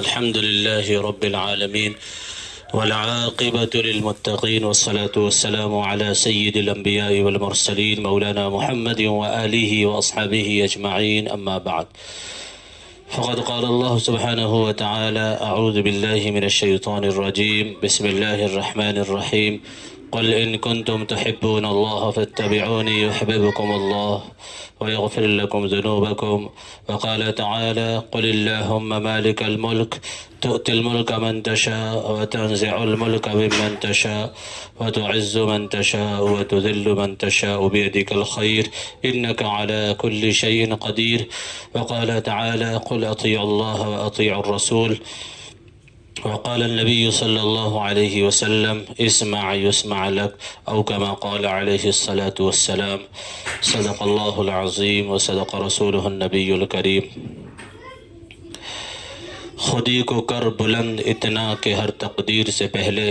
الحمد لله رب العالمين والعاقبة للمتقين والصلاة والسلام على سيد الأنبياء والمرسلين مولانا محمد وآله وأصحابه أجمعين، أما بعد، فقد قال الله سبحانه وتعالى: أعوذ بالله من الشيطان الرجيم، بسم الله الرحمن الرحيم، قل إن كنتم تحبون الله فاتبعوني يحببكم الله ويغفر لكم ذنوبكم. وقال تعالى: قل اللهم مالك الملك تؤتي الملك من تشاء وتنزع الملك ممن تشاء وتعز من تشاء وتذل من تشاء بيدك الخير إنك على كل شيء قدير. وقال تعالى: قل أطيعوا الله وأطيعوا الرسول. وقال النبي صلى الله عليه وسلم: اسمع يسمع لك، أو كما قال عليه الصلاة والسلام. صدق الله العظيم وصدق رسوله النبي الكريم. خودی کو کر بلند اتنا کہ ہر تقدیر سے پہلے،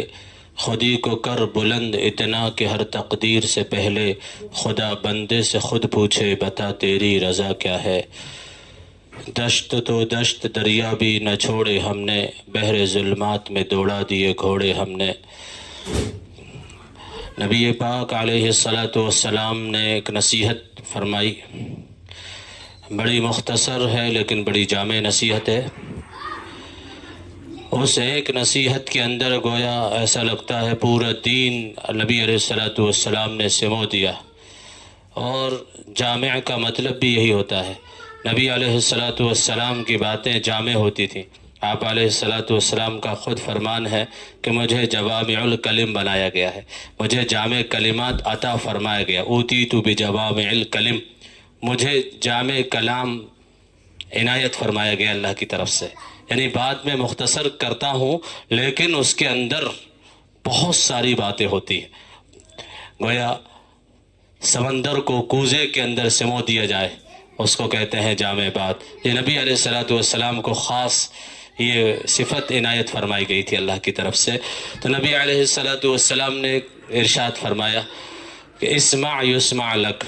خودی کو کر بلند اتنا کہ ہر تقدیر سے پہلے، خدا بندے سے خود پوچھے بتا تیری رضا کیا ہے. دشت تو دشت دریا بھی نہ چھوڑے ہم نے، بحر ظلمات میں دوڑا دیے گھوڑے ہم نے. نبی پاک علیہ الصلاۃ والسلام نے ایک نصیحت فرمائی، بڑی مختصر ہے لیکن بڑی جامع نصیحت ہے. اس ایک نصیحت کے اندر گویا ایسا لگتا ہے پورا دین نبی علیہ الصلاۃ والسلام نے سمو دیا، اور جامع کا مطلب بھی یہی ہوتا ہے. نبی علیہ الصلاۃ والسلام کی باتیں جامع ہوتی تھیں. آپ علیہ الصلاۃ والسلام کا خود فرمان ہے کہ مجھے جوامع الکلم بنایا گیا ہے، مجھے جامع کلمات عطا فرمایا گیا. اوتیت بجوامع الکلم، مجھے جامع کلام عنایت فرمایا گیا اللہ کی طرف سے. یعنی بات میں مختصر کرتا ہوں لیکن اس کے اندر بہت ساری باتیں ہوتی ہیں. گویا سمندر کو کوزے کے اندر سمو دیا جائے، اس کو کہتے ہیں جامع بات. یہ نبی علیہ الصلاۃ والسلام کو خاص یہ صفت عنایت فرمائی گئی تھی اللہ کی طرف سے. تو نبی علیہ الصلاۃ والسلام نے ارشاد فرمایا کہ اسمع یسمع لک،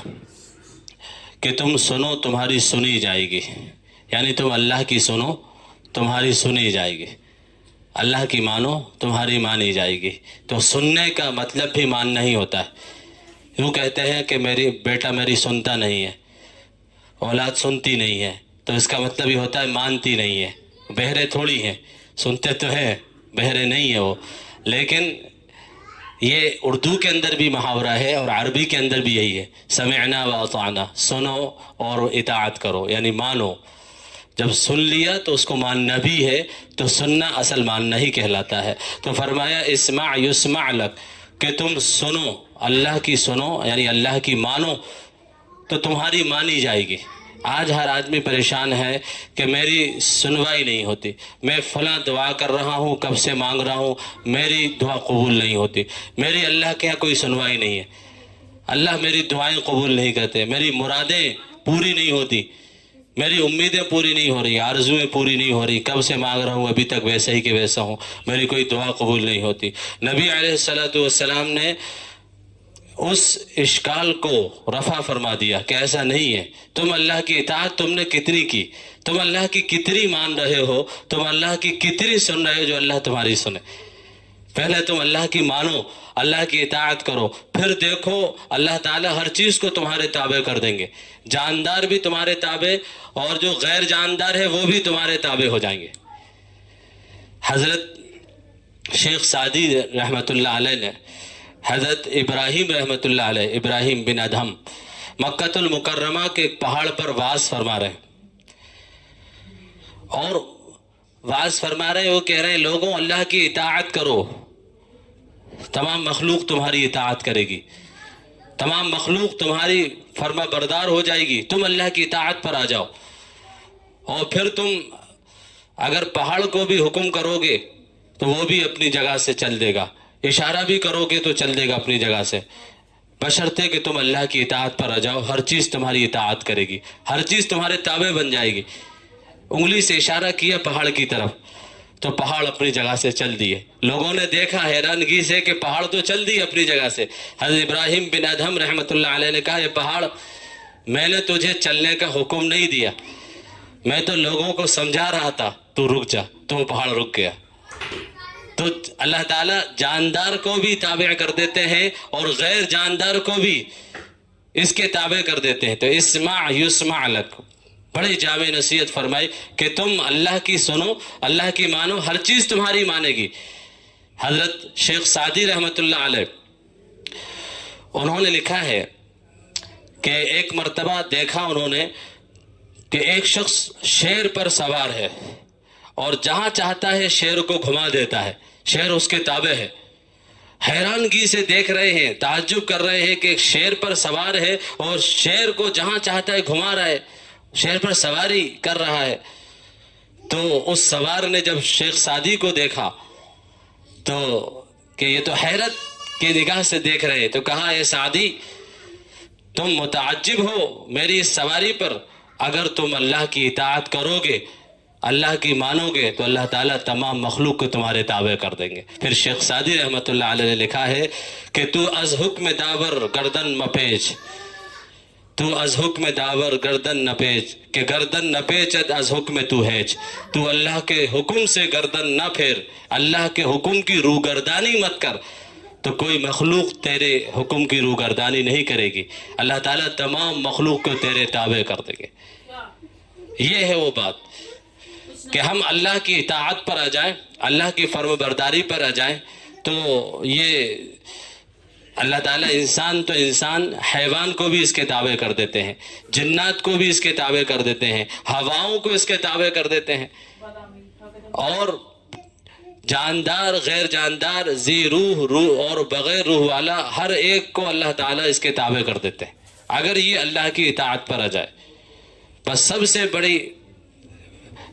کہ تم سنو تمہاری سنی جائے گی. یعنی تم اللہ کی سنو تمہاری سنی جائے گی، اللہ کی مانو تمہاری مانی جائے گی. تو سننے کا مطلب بھی ماننا ہی ہوتا ہے. یوں کہتے ہیں کہ میری بیٹا میری سنتا نہیں ہے، اولاد سنتی نہیں ہے، تو اس کا مطلب یہ ہوتا ہے مانتی نہیں ہے. بہرے تھوڑی ہیں، سنتے تو ہیں، بہرے نہیں ہیں وہ. لیکن یہ اردو کے اندر بھی محاورہ ہے اور عربی کے اندر بھی یہی ہے، سمعنا و اطعنا، سنو اور اطاعت کرو یعنی مانو. جب سن لیا تو اس کو ماننا بھی ہے، تو سننا اصل ماننا ہی کہلاتا ہے. تو فرمایا اسمع یسمع لک، کہ تم سنو اللہ کی سنو یعنی اللہ کی مانو تو تمہاری مانی جائے گی. آج ہر آدمی پریشان ہے کہ میری سنوائی نہیں ہوتی، میں فلاں دعا کر رہا ہوں، کب سے مانگ رہا ہوں، میری دعا قبول نہیں ہوتی، میری اللہ کے یہاں کوئی سنوائی نہیں ہے، اللہ میری دعائیں قبول نہیں کرتے، میری مرادیں پوری نہیں ہوتی، میری امیدیں پوری نہیں ہو رہی، آرزویں پوری نہیں ہو رہی، کب سے مانگ رہا ہوں ابھی تک ویسا ہی کہ ویسا ہوں، میری کوئی دعا قبول نہیں ہوتی. نبی علیہ الصلاۃ والسلام نے اس اشکال کو رفع فرما دیا کہ ایسا نہیں ہے. تم اللہ کی اطاعت تم نے کتنی کی، تم اللہ کی کتنی مان رہے ہو، تم اللہ کی کتنی سن رہے ہو جو اللہ تمہاری سنے. پہلے تم اللہ کی مانو، اللہ کی اطاعت کرو، پھر دیکھو اللہ تعالیٰ ہر چیز کو تمہارے تابع کر دیں گے. جاندار بھی تمہارے تابع اور جو غیر جاندار ہے وہ بھی تمہارے تابع ہو جائیں گے. حضرت شیخ سعدی رحمۃ اللہ علیہ نے حضرت ابراہیم رحمۃ اللہ علیہ، ابراہیم بن ادہم، مکۃ المکرمہ کے ایک پہاڑ پر وعظ فرما رہے ہیں، اور وعظ فرما رہے ہیں، وہ کہہ رہے ہیں لوگوں اللہ کی اطاعت کرو، تمام مخلوق تمہاری اطاعت کرے گی، تمام مخلوق تمہاری فرما بردار ہو جائے گی، تم اللہ کی اطاعت پر آ جاؤ. اور پھر تم اگر پہاڑ کو بھی حکم کرو گے تو وہ بھی اپنی جگہ سے چل دے گا، اشارہ بھی کرو گے تو چل دے گا اپنی جگہ سے، بشرطے کہ تم اللہ کی اطاعت پر آ جاؤ. ہر چیز تمہاری اطاعت کرے گی، ہر چیز تمہارے تابع بن جائے گی. انگلی سے اشارہ کیا پہاڑ کی طرف تو پہاڑ اپنی جگہ سے چل دیے. لوگوں نے دیکھا حیرانگی سے کہ پہاڑ تو چل دیے اپنی جگہ سے. حضرت ابراہیم بن ادہم رحمۃ اللہ علیہ نے کہا یہ پہاڑ میں نے تجھے چلنے کا حکم نہیں دیا، میں تو لوگوں کو سمجھا رہا تھا تو رک جا، تو وہ پہاڑ رک گیا۔ تو اللہ تعالیٰ جاندار کو بھی تابع کر دیتے ہیں اور غیر جاندار کو بھی اس کے تابع کر دیتے ہیں۔ تو اسمع یسمع لک، بڑی جامع نصیحت فرمائی کہ تم اللہ کی سنو، اللہ کی مانو، ہر چیز تمہاری مانے گی۔ حضرت شیخ سعدی رحمۃ اللہ علیہ انہوں نے لکھا ہے کہ ایک مرتبہ دیکھا انہوں نے کہ ایک شخص شیر پر سوار ہے اور جہاں چاہتا ہے شیر کو گھما دیتا ہے، شیر اس کے تابع ہے۔ حیرانگی سے دیکھ رہے ہیں، تعجب کر رہے ہیں کہ ایک شیر پر سوار ہے اور شیر کو جہاں چاہتا ہے گھما رہا ہے، شیر پر سواری کر رہا ہے۔ تو اس سوار نے جب شیخ سعدی کو دیکھا تو کہ یہ تو حیرت کی نگاہ سے دیکھ رہے، تو کہا اے سعدی تم متعجب ہو میری اس سواری پر، اگر تم اللہ کی اطاعت کرو گے، اللہ کی مانو گے تو اللہ تعالیٰ تمام مخلوق کو تمہارے تابع کر دیں گے۔ پھر شیخ سعدی رحمۃ اللہ علیہ نے لکھا ہے کہ تو از حکم داور گردن مپیچ، تو از حکم داور گردن نپیچ، کہ گردن نپیچت از حکم تو ہیچ، تو اللہ کے حکم سے گردن نہ پھیر، اللہ کے حکم کی روگردانی مت کر، تو کوئی مخلوق تیرے حکم کی روگردانی نہیں کرے گی، اللہ تعالیٰ تمام مخلوق کو تیرے تابع کر دیں گے۔ یہ ہے وہ بات کہ ہم اللہ کی اطاعت پر آ جائیں، اللہ کی فرم برداری پر آ جائیں، تو یہ اللہ تعالیٰ انسان تو انسان، حیوان کو بھی اس کے تابع کر دیتے ہیں، جنات کو بھی اس کے تابع کر دیتے ہیں، ہواؤں کو اس کے تابع کر دیتے ہیں، اور جاندار غیر جاندار، ذی روح اور بغیر روح والا، ہر ایک کو اللہ تعالیٰ اس کے تابع کر دیتے ہیں اگر یہ اللہ کی اطاعت پر آ جائے۔ بس سب سے بڑی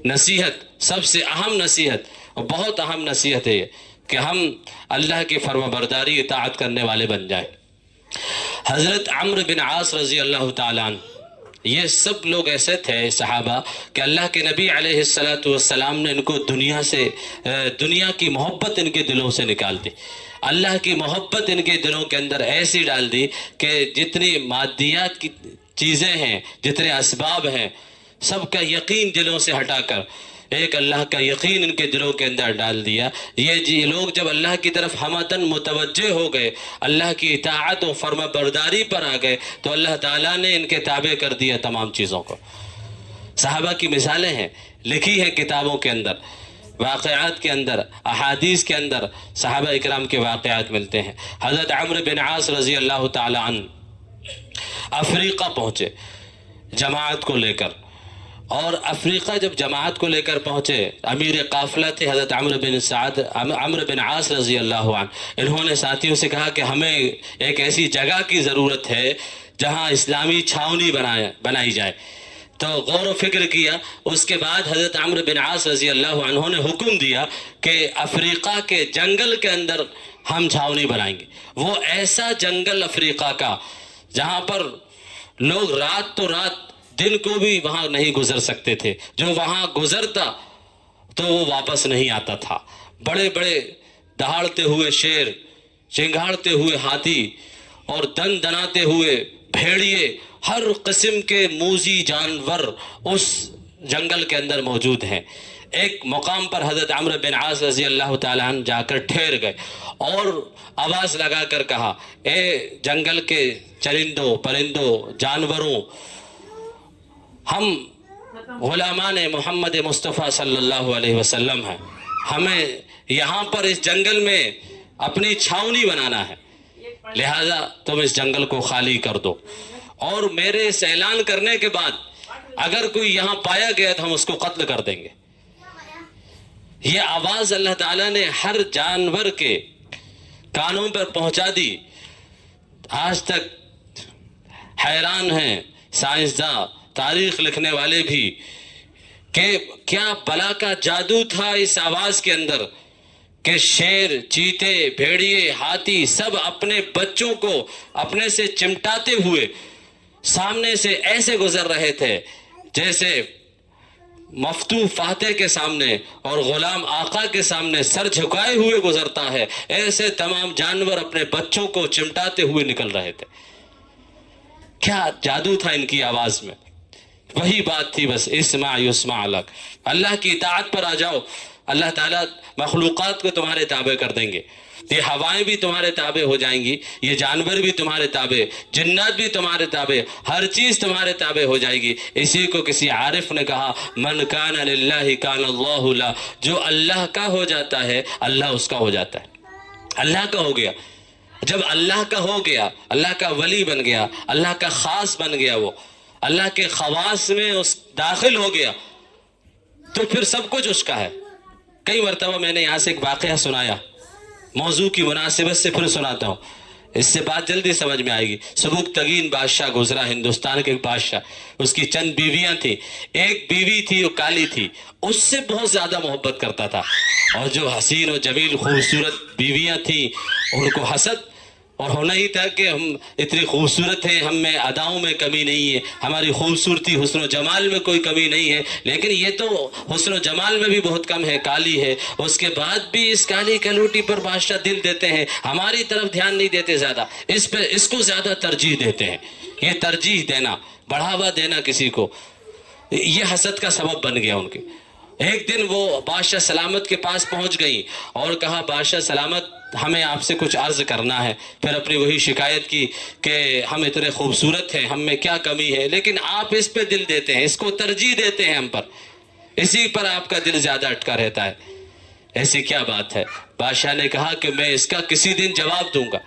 نصیحت، سب سے اہم نصیحت اور بہت اہم نصیحت ہے یہ کہ ہم اللہ کی فرما برداری اطاعت کرنے والے بن جائیں۔ حضرت عمرو بن عاص رضی اللہ تعالیٰ عنہ، یہ سب لوگ ایسے تھے صحابہ کہ اللہ کے نبی علیہ السلام نے ان کو دنیا کی محبت ان کے دلوں سے نکال دی، اللہ کی محبت ان کے دلوں کے اندر ایسی ڈال دی کہ جتنی مادیات کی چیزیں ہیں، جتنے اسباب ہیں، سب کا یقین دلوں سے ہٹا کر ایک اللہ کا یقین ان کے دلوں کے اندر ڈال دیا۔ یہ لوگ جب اللہ کی طرف ہمتاً متوجہ ہو گئے، اللہ کی اطاعت و فرما برداری پر آ گئے، تو اللہ تعالیٰ نے ان کے تابع کر دیا تمام چیزوں کو۔ صحابہ کی مثالیں ہیں، لکھی ہیں کتابوں کے اندر، واقعات کے اندر، احادیث کے اندر صحابہ اکرام کے واقعات ملتے ہیں۔ حضرت عمرو بن عاص رضی اللہ تعالیٰ عنہ افریقہ پہنچے جماعت کو لے کر، اور افریقہ جب جماعت کو لے کر پہنچے، امیر قافلہ تھے حضرت عمرو بن عاص رضی اللہ عنہ۔ انہوں نے ساتھیوں سے کہا کہ ہمیں ایک ایسی جگہ کی ضرورت ہے جہاں اسلامی چھاؤنی بنائی جائے۔ تو غور و فکر کیا، اس کے بعد حضرت عمرو بن عاص رضی اللہ عنہ نے حکم دیا کہ افریقہ کے جنگل کے اندر ہم چھاؤنی بنائیں گے۔ وہ ایسا جنگل افریقہ کا جہاں پر لوگ رات تو رات، دن کو بھی وہاں نہیں گزر سکتے تھے، جو وہاں گزرتا تو وہ واپس نہیں آتا تھا۔ بڑے بڑے دہاڑتے ہوئے شیر، چنگھاڑتے ہوئے ہاتھی اور دن دناتے ہوئے بھیڑیے، ہر قسم کے موذی جانور اس جنگل کے اندر موجود ہیں۔ ایک مقام پر حضرت عمرو بن عاص رضی اللہ تعالیٰ عنہ جا کر ٹھہر گئے اور آواز لگا کر کہا، اے جنگل کے چرندوں، پرندوں، جانوروں، ہم غلامان محمد مصطفیٰ صلی اللہ علیہ وسلم ہیں، ہمیں یہاں پر اس جنگل میں اپنی چھاؤنی بنانا ہے، لہذا تم اس جنگل کو خالی کر دو، اور میرے اس اعلان کرنے کے بعد اگر کوئی یہاں پایا گیا تو ہم اس کو قتل کر دیں گے۔ یہ آواز اللہ تعالیٰ نے ہر جانور کے کانوں پر پہنچا دی۔ آج تک حیران ہیں سائنسداں، تاریخ لکھنے والے بھی، کہ کیا بلا کا جادو تھا اس آواز کے اندر کہ شیر، چیتے، بھیڑیے، ہاتھی سب اپنے بچوں کو اپنے سے چمٹاتے ہوئے سامنے سے ایسے گزر رہے تھے جیسے مفتو فاتح کے سامنے اور غلام آقا کے سامنے سر جھکائے ہوئے گزرتا ہے، ایسے تمام جانور اپنے بچوں کو چمٹاتے ہوئے نکل رہے تھے۔ کیا جادو تھا ان کی آواز میں، وہی بات تھی بس، اسمع یسمع لک، اللہ کی اطاعت پر آ جاؤ، اللہ تعالیٰ مخلوقات کو تمہارے تابع کر دیں گے، یہ ہوائیں بھی تمہارے تابع ہو جائیں گی، یہ جانور بھی تمہارے تابع، جنات بھی تمہارے تابع، ہر چیز تمہارے تابع ہو جائے گی۔ اسی کو کسی عارف نے کہا، من کان للہ کان اللہ لہ، جو اللہ کا ہو جاتا ہے اللہ اس کا ہو جاتا ہے، اللہ کا ہو گیا۔ جب اللہ کا ہو گیا، اللہ کا ولی بن گیا، اللہ کا خاص بن گیا، وہ اللہ کے خواص میں اس داخل ہو گیا، تو پھر سب کچھ اس کا ہے۔ کئی مرتبہ میں نے یہاں سے ایک واقعہ سنایا، موضوع کی مناسبت سے پھر سناتا ہوں، اس سے بات جلدی سمجھ میں آئے گی۔ سبکتگین بادشاہ گزرا، ہندوستان کے ایک بادشاہ، اس کی چند بیویاں تھیں، ایک بیوی تھی وہ کالی تھی، اس سے بہت زیادہ محبت کرتا تھا، اور جو حسین و جمیل خوبصورت بیویاں تھیں ان کو حسد اور ہونا ہی تھا کہ ہم اتنی خوبصورت ہیں، ہم میں اداؤں میں کمی نہیں ہے، ہماری خوبصورتی حسن و جمال میں کوئی کمی نہیں ہے، لیکن یہ تو حسن و جمال میں بھی بہت کم ہے، کالی ہے، اس کے بعد بھی اس کالی کلوٹی پر بادشاہ دل دیتے ہیں، ہماری طرف دھیان نہیں دیتے زیادہ، اس کو زیادہ ترجیح دیتے ہیں۔ یہ ترجیح دینا، بڑھاوا دینا کسی کو، یہ حسد کا سبب بن گیا ان کے۔ ایک دن وہ بادشاہ سلامت کے پاس پہنچ گئی اور کہا، بادشاہ سلامت ہمیں آپ سے کچھ عرض کرنا ہے۔ پھر اپنی وہی شکایت کی کہ ہم اتنے خوبصورت ہیں، ہم میں کیا کمی ہے، لیکن آپ اس پہ دل دیتے ہیں، اس کو ترجیح دیتے ہیں ہم پر، اسی پر آپ کا دل زیادہ اٹکا رہتا ہے، ایسی کیا بات ہے؟ بادشاہ نے کہا کہ میں اس کا کسی دن جواب دوں گا۔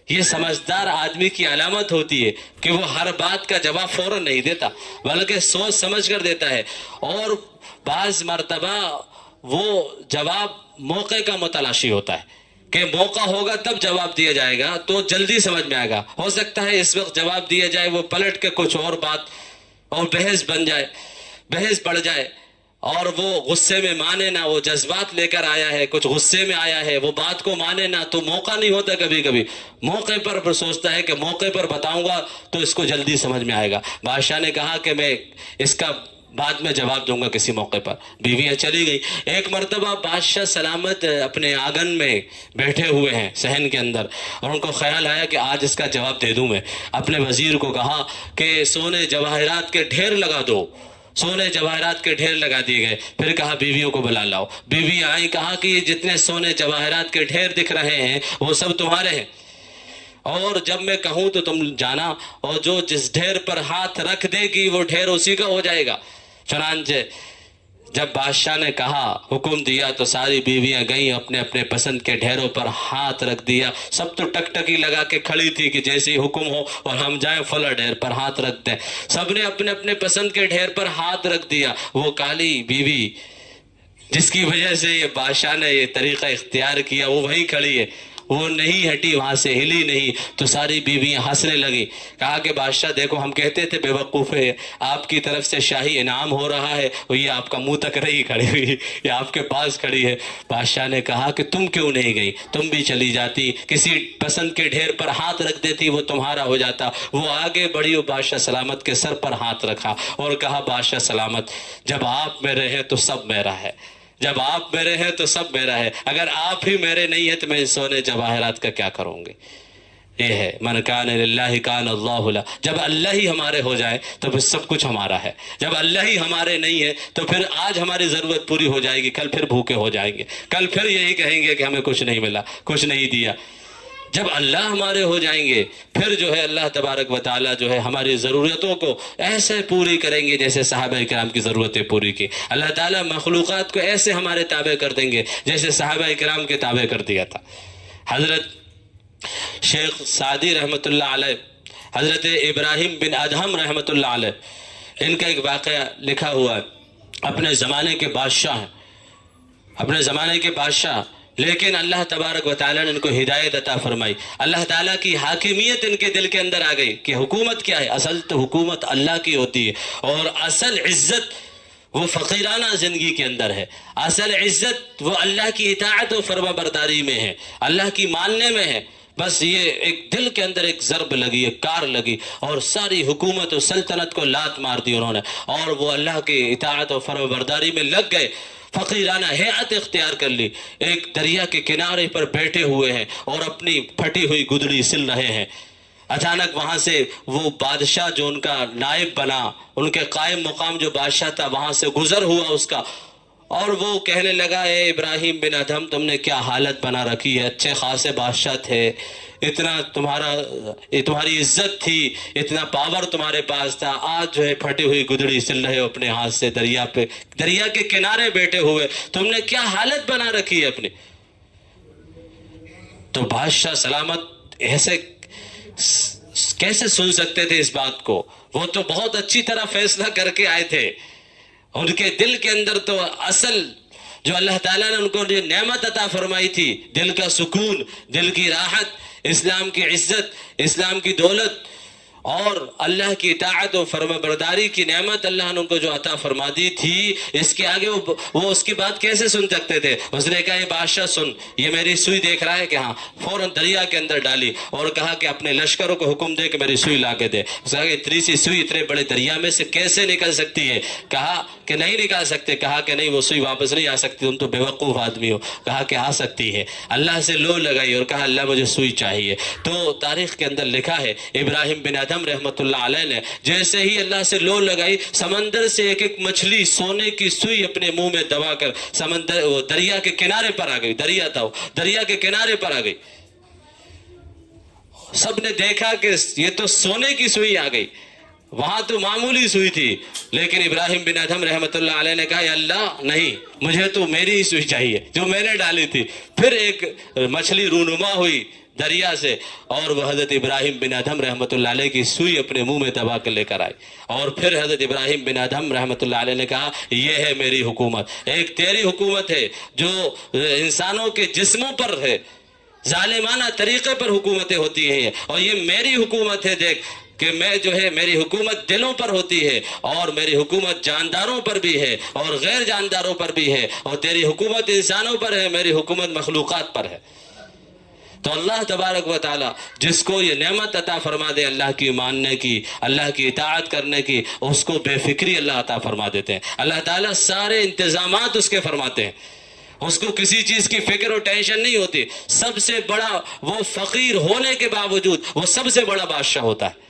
یہ سمجھدار آدمی کی علامت ہوتی ہے کہ وہ ہر بات کا جواب فوراً نہیں دیتا، بلکہ سوچ سمجھ کر دیتا ہے، اور بعض مرتبہ وہ جواب موقع کا متلاشی ہوتا ہے کہ موقع ہوگا تب جواب دیا جائے گا تو جلدی سمجھ میں آئے گا، ہو سکتا ہے اس وقت جواب دیا جائے وہ پلٹ کے کچھ اور بات اور بحث بن جائے، بحث بڑھ جائے، اور وہ غصے میں مانے نہ، وہ جذبات لے کر آیا ہے، کچھ غصے میں آیا ہے، وہ بات کو مانے نہ، تو موقع نہیں ہوتا، کبھی کبھی موقع پر سوچتا ہے کہ موقع پر بتاؤں گا تو اس کو جلدی سمجھ میں آئے گا۔ بادشاہ نے کہا کہ میں اس کا بعد میں جواب دوں گا کسی موقع پر۔ بیویاں چلی گئی۔ ایک مرتبہ بادشاہ سلامت اپنے آنگن میں بیٹھے ہوئے ہیں صحن کے اندر، اور ان کو خیال آیا کہ آج اس کا جواب دے دوں میں۔ اپنے وزیر کو کہا کہ سونے جواہرات کے ڈھیر لگا دو، سونے جواہرات کے ڈھیر لگا دیے گئے۔ پھر کہا بیویوں کو بلا لاؤ، بیوی آئی، کہا کہ یہ جتنے سونے جواہرات کے ڈھیر دکھ رہے ہیں وہ سب تمہارے ہیں، اور جب میں کہوں تو تم جانا، اور جو جس ڈھیر پر ہاتھ رکھ دے گی وہ ڈھیر اسی کا ہو جائے گا۔ چنانچہ جب بادشاہ نے کہا، حکم دیا، تو ساری بیویاں گئیں، اپنے اپنے پسند کے ڈھیروں پر ہاتھ رکھ دیا۔ سب تو ٹکٹکی لگا کے کھڑی تھی کہ جیسے ہی حکم ہو اور ہم جائیں فلاں ڈھیر پر ہاتھ رکھ دیں۔ سب نے اپنے اپنے پسند کے ڈھیر پر ہاتھ رکھ دیا۔ وہ کالی بیوی جس کی وجہ سے یہ بادشاہ نے یہ طریقہ اختیار کیا، وہ وہیں کھڑی ہے، وہ نہیں ہٹی، وہاں سے ہلی نہیں۔ تو ساری بیویاں ہنسنے لگی، کہا کہ بادشاہ دیکھو، ہم کہتے تھے بے وقوف ہے، آپ کی طرف سے شاہی انعام ہو رہا ہے، اور یہ آپ کا منہ تک رہی کھڑی ہوئی، یہ آپ کے پاس کھڑی ہے۔ بادشاہ نے کہا کہ تم کیوں نہیں گئی؟ تم بھی چلی جاتی، کسی پسند کے ڈھیر پر ہاتھ رکھ دیتی، وہ تمہارا ہو جاتا۔ وہ آگے بڑھی اور بادشاہ سلامت کے سر پر ہاتھ رکھا اور کہا، بادشاہ سلامت، جب آپ میرے ہیں تو سب میرا ہے، جب آپ میرے ہیں تو سب میرا ہے، اگر آپ ہی میرے نہیں ہیں تو میں سونے جواہرات کا کیا کروں گی؟ یہ ہے من کان للہ کان اللہ لہ۔ جب اللہ ہی ہمارے ہو جائے تو پھر سب کچھ ہمارا ہے، جب اللہ ہی ہمارے نہیں ہے تو پھر آج ہماری ضرورت پوری ہو جائے گی، کل پھر بھوکے ہو جائیں گے، کل پھر یہی کہیں گے کہ ہمیں کچھ نہیں ملا، کچھ نہیں دیا۔ جب اللہ ہمارے ہو جائیں گے پھر جو ہے اللہ تبارک و تعالیٰ جو ہے ہماری ضرورتوں کو ایسے پوری کریں گے جیسے صحابہ کرام کی ضرورتیں پوری کی۔ اللہ تعالیٰ مخلوقات کو ایسے ہمارے تابع کر دیں گے جیسے صحابہ کرام کے تابع کر دیا تھا۔ حضرت شیخ سعدی رحمۃ اللہ علیہ، حضرت ابراہیم بن ادہم رحمۃ اللہ علیہ، ان کا ایک واقعہ لکھا ہوا ہے۔ اپنے زمانے کے بادشاہ ہیں، اپنے زمانے کے بادشاہ، لیکن اللہ تبارک و تعالیٰ نے ان کو ہدایت عطا فرمائی، اللہ تعالیٰ کی حاکمیت ان کے دل کے اندر آ گئی کہ حکومت کیا ہے، اصل تو حکومت اللہ کی ہوتی ہے، اور اصل عزت وہ فقیرانہ زندگی کے اندر ہے، اصل عزت وہ اللہ کی اطاعت و فرما برداری میں ہے، اللہ کی ماننے میں ہے۔ بس یہ ایک دل کے اندر ایک ضرب لگی، ایک کار لگی، اور ساری حکومت و سلطنت کو لات مار دی انہوں نے، اور وہ اللہ کی اطاعت و فرما برداری میں لگ گئے، فقیرانہ ہیئت اختیار کر لی، ایک دریا کے کنارے پر بیٹھے ہوئے ہیں اور اپنی پھٹی ہوئی گدڑی سل رہے ہیں۔ اچانک وہاں سے وہ بادشاہ جو ان کا نائب بنا، ان کے قائم مقام جو بادشاہ تھا وہاں سے گزر ہوا اس کا، اور وہ کہنے لگا اے ابراہیم بن ادھم تم نے کیا حالت بنا رکھی ہے، اچھے خاصے بادشاہ تھے، اتنا تمہاری عزت تھی، اتنا پاور تمہارے پاس تھا، آج جو ہے پھٹی ہوئی گدڑی سل رہے ہو اپنے ہاتھ سے دریا کے کنارے بیٹھے ہوئے، تم نے کیا حالت بنا رکھی ہے اپنی۔ تو بادشاہ سلامت ایسے کیسے سن سکتے تھے اس بات کو؟ وہ تو بہت اچھی طرح فیصلہ کر کے آئے تھے، ان کے دل کے اندر تو اصل جو اللہ تعالیٰ نے ان کو جو نعمت عطا فرمائی تھی، دل کا سکون، دل کی راحت، اسلام کی عزت، اسلام کی دولت اور اللہ کی اطاعت و فرما برداری کی نعمت اللہ نے ان کو جو عطا فرما دی تھی، اس کے آگے وہ اس کی بات کیسے سن سکتے تھے؟ اس نے کہا یہ بادشاہ سن، یہ میری سوئی دیکھ رہا ہے کہ ہاں، فوراً دریا کے اندر ڈالی اور کہا کہ اپنے لشکروں کو حکم دے کہ میری سوئی لا کے دے۔ اس نے کہا کہ اتنی سی سوئی اتنے بڑے دریا میں سے کیسے نکل سکتی ہے؟ کہا کہ نہیں نکال سکتے، کہا کہ نہیں وہ سوئی واپس نہیں آ سکتی، تم تو بیوقوف آدمی ہو، کہا کہ آ سکتی ہے۔ اللہ سے لو لگائی اور کہا اللہ مجھے سوئی چاہیے۔ تو تاریخ کے اندر لکھا ہے ابراہیم بن ادھم رحمۃ اللہ علیہ نے جیسے ہی اللہ سے لو لگائی، سمندر سے ایک ایک مچھلی سونے کی سوئی اپنے منہ میں دبا کر وہ دریا کے کنارے پر آ گئی، دریا تھا وہ، دریا کے کنارے پر آ گئی۔ سب نے دیکھا کہ یہ تو سونے کی سوئی آ گئی، وہاں تو معمولی سوئی تھی، لیکن ابراہیم بن ادھم رحمۃ اللہ علیہ نے کہا یا اللہ نہیں، مجھے تو میری ہی سوئی چاہیے جو میں نے ڈالی تھی۔ پھر ایک مچھلی رونما ہوئی دریا سے اور وہ حضرت ابراہیم بن ادھم رحمۃ اللہ علیہ کی سوئی اپنے منہ میں دبا کر لے کر آئی، اور پھر حضرت ابراہیم بن ادھم رحمۃ اللہ علیہ نے کہا یہ ہے میری حکومت، ایک تیری حکومت ہے جو انسانوں کے جسموں پر ہے، ظالمانہ طریقے پر حکومتیں ہوتی ہیں، اور یہ میری حکومت ہے، دیکھ کہ میں جو ہے میری حکومت دلوں پر ہوتی ہے، اور میری حکومت جانداروں پر بھی ہے اور غیر جانداروں پر بھی ہے، اور تیری حکومت انسانوں پر ہے، میری حکومت مخلوقات پر ہے۔ تو اللہ تبارک و تعالیٰ جس کو یہ نعمت عطا فرما دے اللہ کی ماننے کی، اللہ کی اطاعت کرنے کی، اس کو بے فکری اللہ عطا فرما دیتے ہیں۔ اللہ تعالیٰ سارے انتظامات اس کے فرماتے ہیں، اس کو کسی چیز کی فکر اور ٹینشن نہیں ہوتی۔ سب سے بڑا وہ فقیر ہونے کے باوجود وہ سب سے بڑا بادشاہ ہوتا ہے،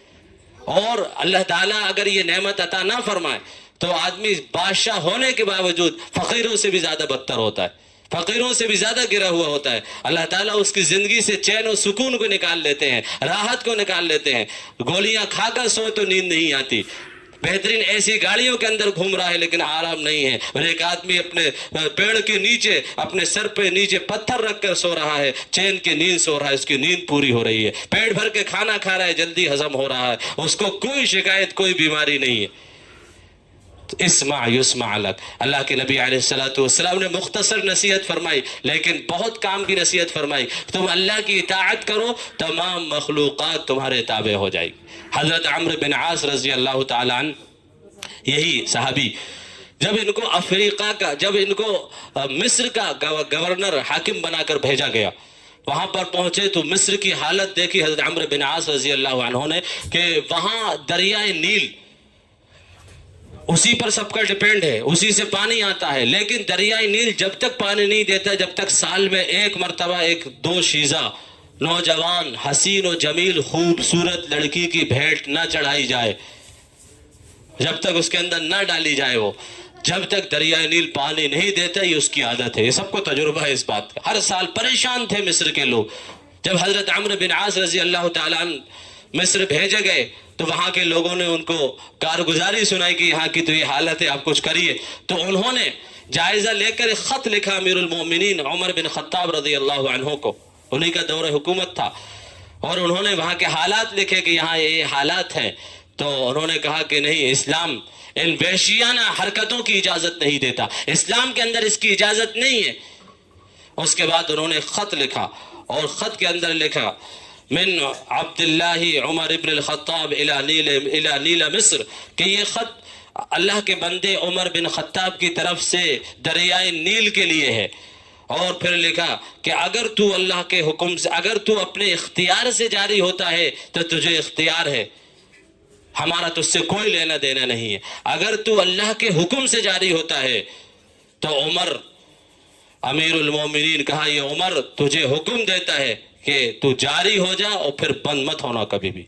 اور اللہ تعالیٰ اگر یہ نعمت عطا نہ فرمائے تو آدمی بادشاہ ہونے کے باوجود فقیروں سے بھی زیادہ بدتر ہوتا ہے، فقیروں سے بھی زیادہ گرا ہوا ہوتا ہے۔ اللہ تعالیٰ اس کی زندگی سے چین و سکون کو نکال لیتے ہیں، راحت کو نکال لیتے ہیں۔ گولیاں کھا کر سوئے تو نیند نہیں آتی، بہترین ایسی گاڑیوں کے اندر گھوم رہا ہے لیکن آرام نہیں ہے، اور ایک آدمی اپنے پیڑ کے نیچے اپنے سر پہ نیچے پتھر رکھ کر سو رہا ہے، چین کی نیند سو رہا ہے، اس کی نیند پوری ہو رہی ہے، پیٹ بھر کے کھانا کھا رہا ہے، جلدی ہضم ہو رہا ہے، اس کو کوئی شکایت کوئی بیماری نہیں ہے۔ اسمع یسمع لک، اللہ کے نبی علیہ السلام نے مختصر نصیحت فرمائی لیکن بہت کام کی نصیحت فرمائی، تم اللہ کی اطاعت کرو تمام مخلوقات تمہارے تابع ہو جائے گی۔ حضرت عمرو بن عاص رضی اللہ تعالیٰ عنہ، یہی صحابی، جب ان کو افریقہ کا، جب ان کو مصر کا گورنر حاکم بنا کر بھیجا گیا، وہاں پر پہنچے تو مصر کی حالت دیکھی حضرت عمرو بن عاص رضی اللہ عنہ نے کہ وہاں دریائے نیل اسی پر سب کا ڈیپینڈ ہے، اسی سے پانی آتا ہے، لیکن دریائے نیل جب تک پانی نہیں دیتا جب تک سال میں ایک مرتبہ ایک دو شیزہ نوجوان حسین و جمیل خوبصورت لڑکی کی بھیٹ نہ چڑھائی جائے، جب تک اس کے اندر نہ ڈالی جائے، وہ جب تک دریائے نیل پانی نہیں دیتا یہ اس کی عادت ہے، یہ سب کو تجربہ ہے اس بات کا۔ ہر سال پریشان تھے مصر کے لوگ۔ جب حضرت عمرو بن عاص رضی اللہ تعالیٰ عنہ مصر بھیجے گئے تو وہاں کے لوگوں نے ان کو کارگزاری سنائی کہ یہاں کی تو یہ حالت ہے، آپ کچھ کریے۔ تو انہوں نے جائزہ لے کر ایک خط لکھا امیر المومنین عمر بن خطاب رضی اللہ عنہ کو، انہی کا دور حکومت تھا، اور انہوں نے وہاں کے حالات لکھے کہ یہاں یہ حالات ہیں۔ تو انہوں نے کہا کہ نہیں، اسلام ان وحشیانہ حرکتوں کی اجازت نہیں دیتا، اسلام کے اندر اس کی اجازت نہیں ہے۔ اس کے بعد انہوں نے خط لکھا، اور خط کے اندر لکھا من عبداللہ عمر ابن الخطاب الى نیل مصر، کہ یہ خط اللہ کے بندے عمر بن خطاب کی طرف سے دریائے نیل کے لیے ہے۔ اور پھر لکھا کہ اگر تو اللہ کے حکم سے، اگر تو اپنے اختیار سے جاری ہوتا ہے تو تجھے اختیار ہے، ہمارا تجھ سے کوئی لینا دینا نہیں ہے، اگر تو اللہ کے حکم سے جاری ہوتا ہے تو عمر امیر المومنین کہا یہ عمر تجھے حکم دیتا ہے کہ تو جاری ہو جا اور پھر بند مت ہونا کبھی بھی.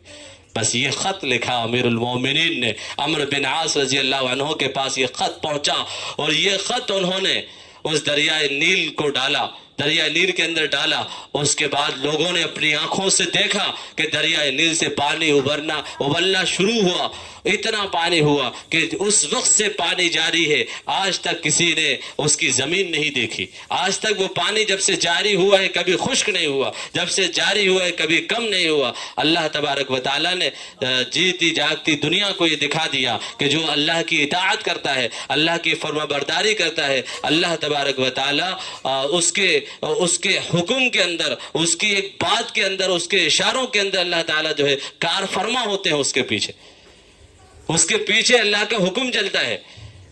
بس یہ خط لکھا امیر المومنین نے. عمرو بن عاص رضی اللہ عنہ کے پاس یہ خط پہنچا اور یہ خط انہوں نے اس دریائے نیل کو ڈالا، دریائے نیل کے اندر ڈالا. اس کے بعد لوگوں نے اپنی آنکھوں سے دیکھا کہ دریائے نیل سے پانی ابلنا شروع ہوا. اتنا پانی ہوا کہ اس وقت سے پانی جاری ہے. آج تک کسی نے اس کی زمین نہیں دیکھی. آج تک وہ پانی جب سے جاری ہوا ہے کبھی خشک نہیں ہوا، جب سے جاری ہوا ہے کبھی کم نہیں ہوا. اللہ تبارک و تعالیٰ نے جیتی جاگتی دنیا کو یہ دکھا دیا کہ جو اللہ کی اطاعت کرتا ہے، اللہ کی فرما برداری کرتا ہے، اللہ تبارک و تعالیٰ اس کے حکم کے اندر، اس کی ایک بات کے اندر، اس کے اشاروں کے اندر اللہ تعالیٰ جو ہے کار فرما ہوتے ہیں. اس کے پیچھے اللہ کا حکم چلتا ہے.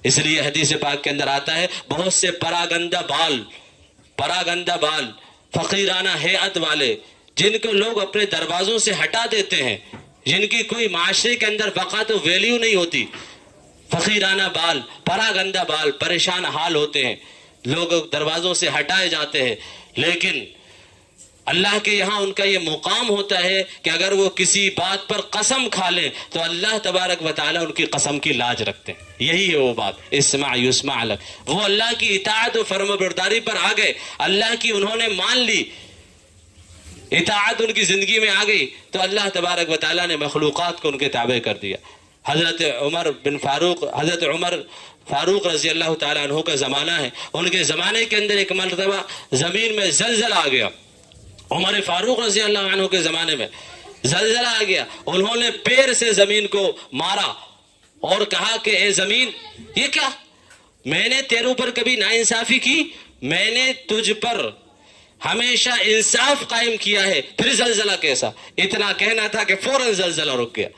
اس لیے حدیث پاک کے اندر آتا ہے بہت سے پراگندہ بال فقیرانہ ہیئت والے جن کو لوگ اپنے دروازوں سے ہٹا دیتے ہیں، جن کی کوئی معاشرے کے اندر بقا تو ویلیو نہیں ہوتی. فقیرانہ بال، پراگندہ بال پریشان حال ہوتے ہیں، لوگ دروازوں سے ہٹائے جاتے ہیں. لیکن اللہ کے یہاں ان کا یہ مقام ہوتا ہے کہ اگر وہ کسی بات پر قسم کھا لیں تو اللہ تبارک و تعالیٰ ان کی قسم کی لاج رکھتے ہیں. یہی ہے وہ بات، اسمع یسمع لک. وہ اللہ کی اطاعت و فرما برداری پر آ گئے، اللہ کی انہوں نے مان لی، اطاعت ان کی زندگی میں آ گئی تو اللہ تبارک و تعالیٰ نے مخلوقات کو ان کے تابع کر دیا. حضرت عمر فاروق رضی اللہ تعالیٰ عنہ کا زمانہ ہے. ان کے زمانے کے اندر ایک مرتبہ زمین میں زلزلہ آ گیا. عمر فاروق رضی اللہ عنہ کے زمانے میں زلزلہ آ گیا. انہوں نے پیر سے زمین کو مارا اور کہا کہ اے زمین، یہ کیا؟ میں نے تیرے اوپر کبھی ناانصافی کی؟ میں نے تجھ پر ہمیشہ انصاف قائم کیا ہے، پھر زلزلہ کیسا؟ اتنا کہنا تھا کہ فوراً زلزلہ رک گیا.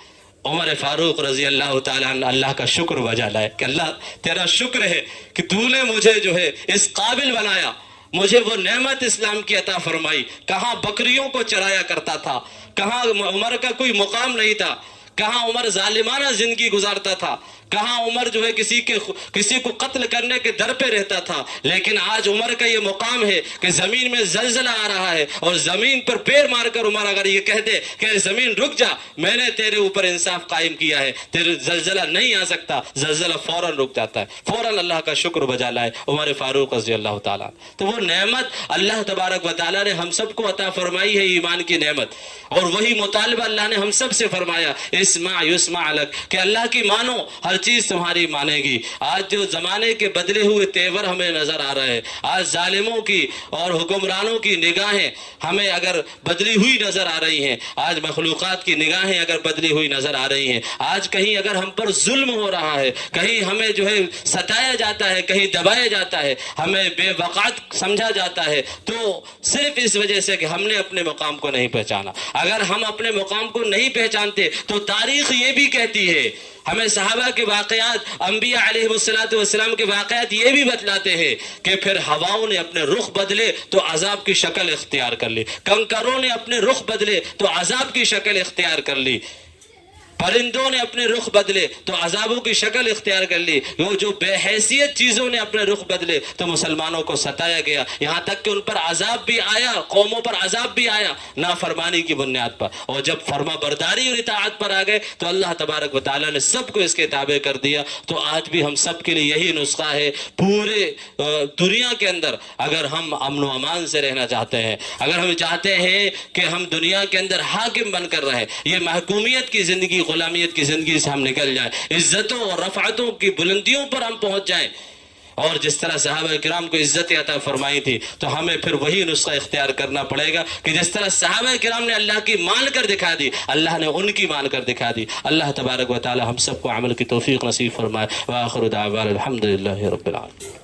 عمر فاروق رضی اللہ تعالیٰ عنہ اللہ کا شکر بجا لائے کہ اللہ تیرا شکر ہے کہ تو نے مجھے جو ہے اس قابل بنایا، مجھے وہ نعمت اسلام کی عطا فرمائی. کہاں بکریوں کو چرایا کرتا تھا، کہاں عمر کا کوئی مقام نہیں تھا، کہاں عمر ظالمانہ زندگی گزارتا تھا، کہاں عمر جو ہے کسی کو قتل کرنے کے در پہ رہتا تھا. لیکن آج عمر کا یہ مقام ہے کہ زمین میں زلزلہ آ رہا ہے اور زمین پر پیر مار کر عمر اگر یہ کہہ دے کہ زمین رک جا، میں نے تیرے اوپر انصاف قائم کیا ہے، تیرے زلزلہ نہیں آ سکتا، زلزلہ فوراً رک جاتا ہے. فوراً اللہ کا شکر بجا لائے عمر فاروق رضی اللہ تعالیٰ. تو وہ نعمت اللہ تبارک و تعالیٰ نے ہم سب کو عطا فرمائی ہے، ایمان کی نعمت. اور وہی مطالبہ اللہ نے ہم سب سے فرمایا، اسمع یسمع لک، کہ اللہ کی مانو، ہر چیز تمہاری مانے گی. آج جو زمانے کے بدلے ہوئے تیور ہمیں نظر آ رہے ہیں، آج ظالموں کی اور حکمرانوں کی نگاہیں ہمیں اگر بدلی ہوئی نظر آ رہی ہیں، آج مخلوقات کی نگاہیں اگر بدلی ہوئی نظر آ رہی ہیں، آج کہیں اگر ہم پر ظلم ہو رہا ہے، کہیں ہمیں جو ہے ستایا جاتا ہے، کہیں دبایا جاتا ہے، ہمیں بے وقعت سمجھا جاتا ہے، تو صرف اس وجہ سے کہ ہم نے اپنے مقام کو نہیں پہچانا. اگر ہم اپنے مقام کو نہیں پہچانتے تو تاریخ یہ بھی کہتی ہے، ہمیں صحابہ کے واقعات، انبیاء علیہ السلام کے واقعات یہ بھی بتلاتے ہیں کہ پھر ہواؤں نے اپنے رخ بدلے تو عذاب کی شکل اختیار کر لی، کنکروں نے اپنے رخ بدلے تو عذاب کی شکل اختیار کر لی، پرندوں نے اپنے رخ بدلے تو عذابوں کی شکل اختیار کر لی. وہ جو بے حیثیت چیزوں نے اپنے رخ بدلے تو مسلمانوں کو ستایا گیا، یہاں تک کہ ان پر عذاب بھی آیا، قوموں پر عذاب بھی آیا نافرمانی کی بنیاد پر. اور جب فرما برداری اور اطاعت پر آ گئے تو اللہ تبارک و تعالیٰ نے سب کو اس کے تابع کر دیا. تو آج بھی ہم سب کے لیے یہی نسخہ ہے. پورے دنیا کے اندر اگر ہم امن و امان سے رہنا چاہتے ہیں، اگر ہم چاہتے ہیں کہ ہم دنیا کے اندر حاکم بن کر رہیں، یہ محکومیت کی زندگی، غلامیت کی زندگی سے ہم نکل جائیں، عزتوں اور رفعتوں کی بلندیوں پر ہم پہنچ جائیں، اور جس طرح صحابہ کرام کو عزت عطا فرمائی تھی تو ہمیں پھر وہی نسخہ اختیار کرنا پڑے گا کہ جس طرح صحابہ کرام نے اللہ کی مان کر دکھا دی، اللہ نے ان کی مان کر دکھا دی. اللہ تبارک و تعالی ہم سب کو عمل کی توفیق نصیب فرمائے. وآخر دعوانا الحمدللہ رب العالمین.